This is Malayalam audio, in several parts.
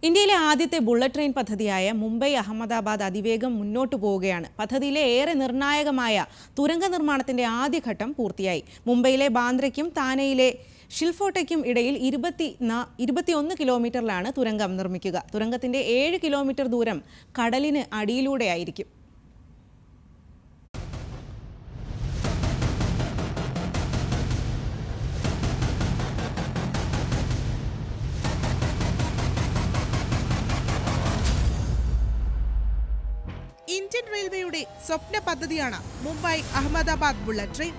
ഇന്ത്യയിലെ ആദ്യത്തെ ബുള്ളറ്റ് ട്രെയിൻ പദ്ധതിയായ മുംബൈ അഹമ്മദാബാദ് അതിവേഗം മുന്നോട്ടു പോവുകയാണ്. പദ്ധതിയിലെ ഏറെ നിർണായകമായ തുരങ്ക നിർമ്മാണത്തിന്റെ ആദ്യഘട്ടം പൂർത്തിയായി. മുംബൈയിലെ ബാന്ദ്രയ്ക്കും താനെയിലെ ഷിൽഫോട്ടയ്ക്കും ഇടയിൽ 21 കിലോമീറ്ററിലാണ് തുരങ്കം നിർമ്മിക്കുക. തുരങ്കത്തിന്റെ 7 കിലോമീറ്റർ ദൂരം കടലിന് അടിയിലൂടെയായിരിക്കും. ഇന്ത്യൻ റെയിൽവേയുടെ സ്വപ്ന പദ്ധതിയാണ് Mumbai Ahmedabad bullet train.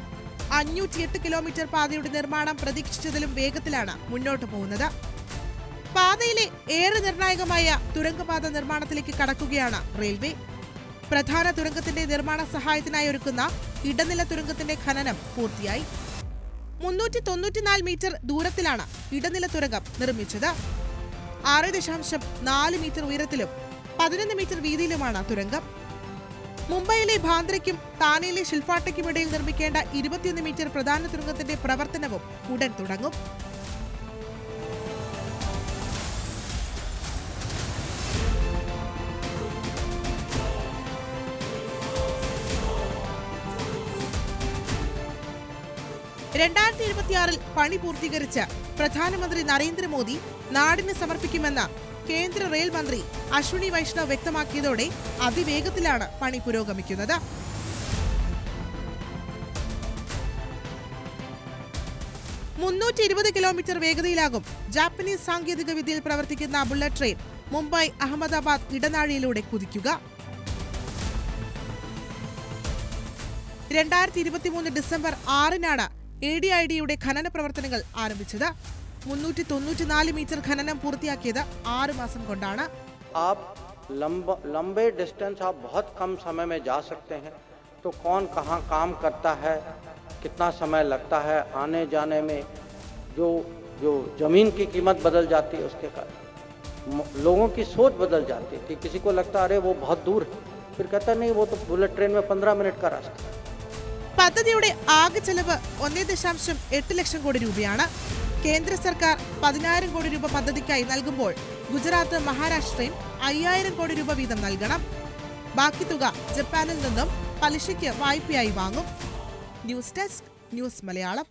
508 kilometre പാതയുടെ നിർമ്മാണം പ്രതീക്ഷിച്ചതിലും വേഗത്തിലാണ് മുന്നോട്ട് പോകുന്നത്. പാതയിലെ ഏറെ നിർണായകമായ തുരങ്കപാത നിർമ്മാണത്തിലേക്ക് കടക്കുകയാണ് റെയിൽവേ. പ്രധാന തുരങ്കത്തിന്റെ നിർമ്മാണ സഹായത്തിനായി ഒരുക്കുന്ന ഇടനില തുരങ്കത്തിന്റെ ഖനനം പൂർത്തിയായി. 394 മീറ്റർ ദൂരത്തിലാണ് ഇടനില തുരങ്കം നിർമ്മിച്ചത്. 6.4 മീറ്റർ ഉയരത്തിലും 11 മീറ്റർ വീതിയിലുമാണ് തുരങ്കം. മുംബൈയിലെ ബാന്ദ്രയ്ക്കും താനെയിലെ ഷിൽഫോട്ടയ്ക്കും ഇടയിൽ നിർമ്മിക്കേണ്ട 21 മീറ്റർ പ്രധാന തുരങ്കത്തിന്റെ പ്രവർത്തനവും ഉടൻ തുടങ്ങും. പണി പൂർത്തീകരിച്ച് പ്രധാനമന്ത്രി നരേന്ദ്രമോദി നാടിന് സമർപ്പിക്കുമെന്ന് കേന്ദ്ര റെയിൽ മന്ത്രി അശ്വിനി വൈഷ്ണവ് വ്യക്തമാക്കിയതോടെ അതിവേഗത്തിലാണ് പണി പുരോഗമിക്കുന്നത്. കിലോമീറ്റർ വേഗതയിലാകും ജാപ്പനീസ് സാങ്കേതിക വിദ്യയിൽ പ്രവർത്തിക്കുന്ന ബുള്ളറ്റ് ട്രെയിൻ മുംബൈ അഹമ്മദാബാദ് ഇടനാഴിയിലൂടെ കുതിക്കുക. 2023 ഡിസംബർ 6-നാണ് ADIDയുടെ ഖനന പ്രവർത്തനങ്ങൾ ആരംഭിച്ചത്. 394 मीटर खनन पूर्तियाकिയത് 6 മാസം കൊണ്ടാണ്. आप लंबे डिस्टेंस आप बहुत कम समय में जा सकते हैं, तो कौन कहाँ काम करता है, कितना समय लगता है आने जाने में, जो जमीन की कीमत बदल जाती है, उसके कारण लोगों की सोच बदल जाती है कि किसी को लगता है अरे वो बहुत दूर है, फिर कहता नहीं वो तो बुलेट ट्रेन में 15 मिनट का रास्ता है. പദ്ധതിയുടെ ആകെ ചെലവ് 1.8 ലക്ഷം കോടി രൂപയാണ്. കേന്ദ്ര സർക്കാർ 10,000 കോടി രൂപ പദ്ധതിക്കായി നൽകുമ്പോൾ ഗുജറാത്ത്, മഹാരാഷ്ട്രയും 5,000 കോടി രൂപ വീതം നൽകണം. ബാക്കി തുക ജപ്പാനിൽ നിന്നും പലിശയ്ക്ക് വായ്പയായി വാങ്ങും. News desk, news Malayalam.